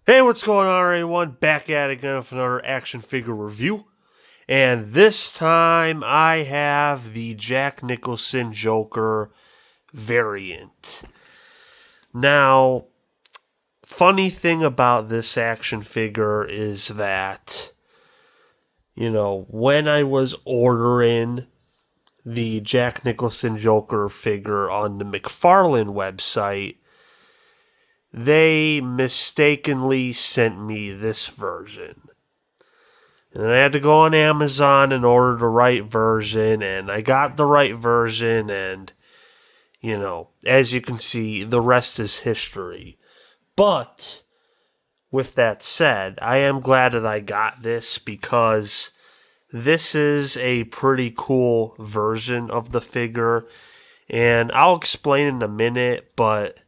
Hey, what's going on, everyone? Back at it again with another action figure review. And this time I have the Jack Nicholson Joker variant. Now, funny thing about this action figure is that, when I was ordering the Jack Nicholson Joker figure on the McFarlane website, they mistakenly sent me this version. And I had to go on Amazon and order the right version, and I got the right version, and, as you can see, the rest is history. But, with that said, I am glad that I got this because this is a pretty cool version of the figure, and I'll explain in a minute, but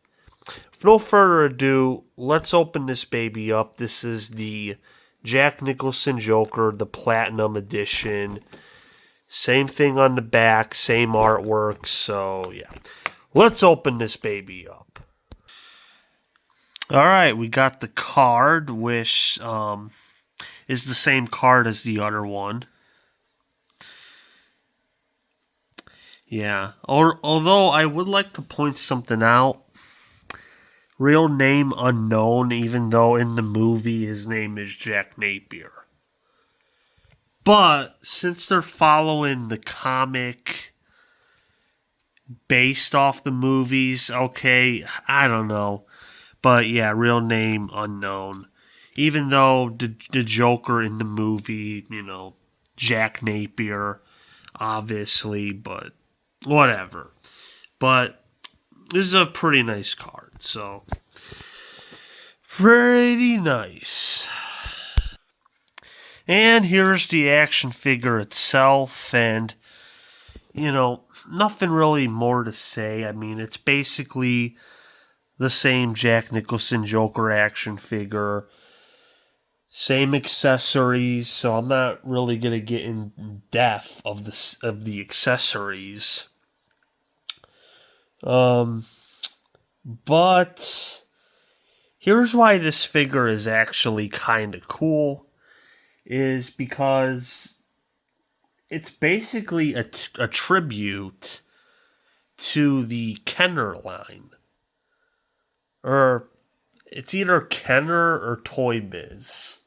with no further ado, let's open this baby up. This is the Jack Nicholson Joker, the Platinum Edition. Same thing on the back, same artwork, so yeah. Let's open this baby up. Alright, we got the card, which is the same card as the other one. Yeah, although I would like to point something out. Real name unknown, even though in the movie his name is Jack Napier. But since they're following the comic based off the movies, okay, I don't know. But yeah, real name unknown. Even though the Joker in the movie, Jack Napier, obviously, but whatever. But this is a pretty nice card. So, pretty nice. And here's the action figure itself, and, nothing really more to say. I mean, it's basically the same Jack Nicholson Joker action figure, same accessories, so I'm not really going to get in depth of the accessories. But here's why this figure is actually kind of cool, is because it's basically a tribute to the Kenner line. Or it's either Kenner or Toy Biz.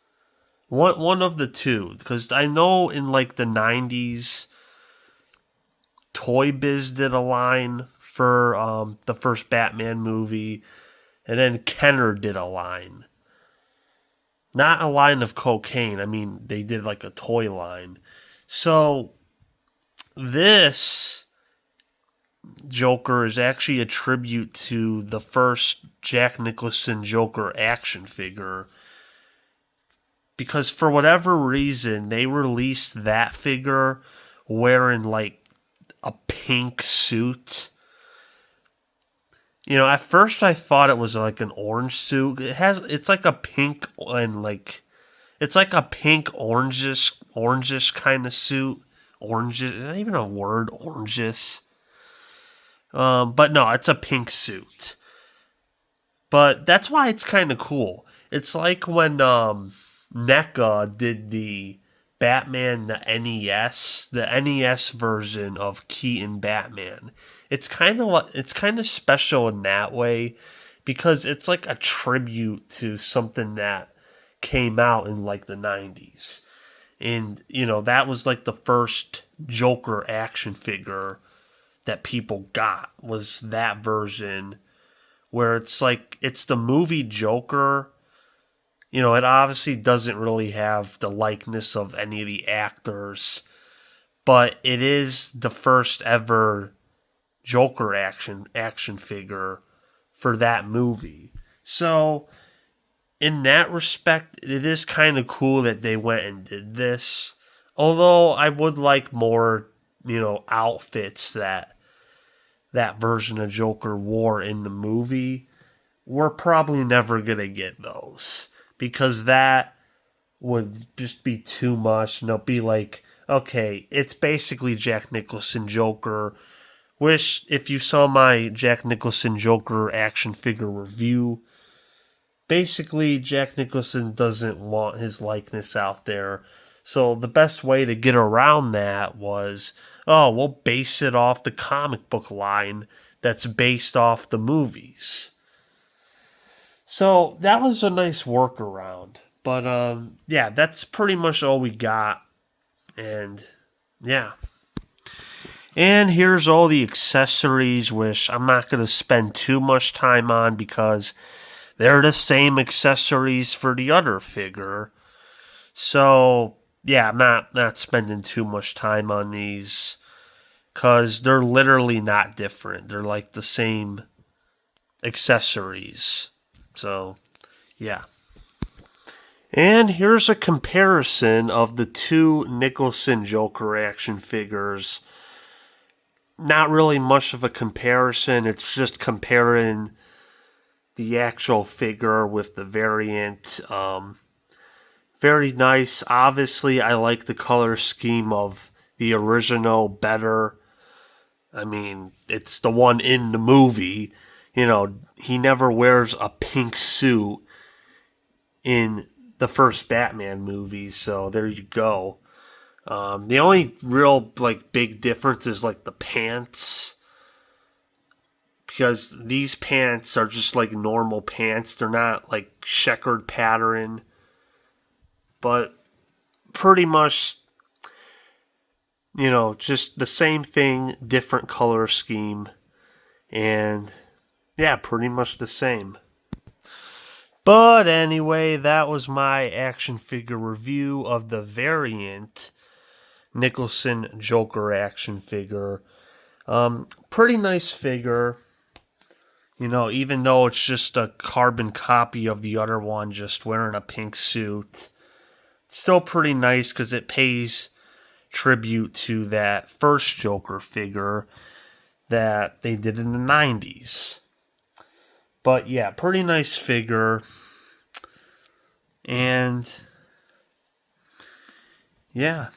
One of the two. Because I know in like the 90s, Toy Biz did a line for the first Batman movie, and then Kenner did a line. Not a line of cocaine. I mean, they did like a toy line. So, this Joker is actually a tribute to the first Jack Nicholson Joker action figure. Because for whatever reason, they released that figure wearing like a pink suit. At first I thought it was like an orange suit. It's like a pink and like, it's like a pink orangish kind of suit. Orangish, is that even a word? Orangish. But no, it's a pink suit. But that's why it's kind of cool. It's like when NECA did the Batman, the NES version of Keaton Batman. It's kind of special in that way because it's like a tribute to something that came out in like the 90s. And that was like the first Joker action figure that people got, was that version where it's like it's the movie Joker. It obviously doesn't really have the likeness of any of the actors, but it is the first ever Joker action figure for that movie. So, in that respect, it is kind of cool that they went and did this. Although I would like more, outfits that version of Joker wore in the movie. We're probably never going to get those, because that would just be too much. And it'll be like, okay, it's basically Jack Nicholson Joker, which, if you saw my Jack Nicholson Joker action figure review, basically Jack Nicholson doesn't want his likeness out there. So the best way to get around that was, oh, we'll base it off the comic book line that's based off the movies. So that was a nice workaround. But yeah, that's pretty much all we got. And yeah. And here's all the accessories, which I'm not going to spend too much time on because they're the same accessories for the other figure. So, yeah, I'm not spending too much time on these because they're literally not different. They're like the same accessories. So, yeah. And here's a comparison of the two Nicholson Joker action figures. Not really much of a comparison. It's just comparing the actual figure with the variant. Very nice. Obviously, I like the color scheme of the original better. I mean, it's the one in the movie. You know, he never wears a pink suit in the first Batman movies, so there you go. The only real big difference is the pants, because these pants are just like normal pants. They're not like checkered pattern, but pretty much, just the same thing, different color scheme, and yeah, pretty much the same. But anyway, that was my action figure review of the variant Nicholson Joker action figure. Pretty nice figure. Even though it's just a carbon copy of the other one, just wearing a pink suit, it's still pretty nice because it pays tribute to that first Joker figure that they did in the 90s. But yeah, pretty nice figure. And yeah.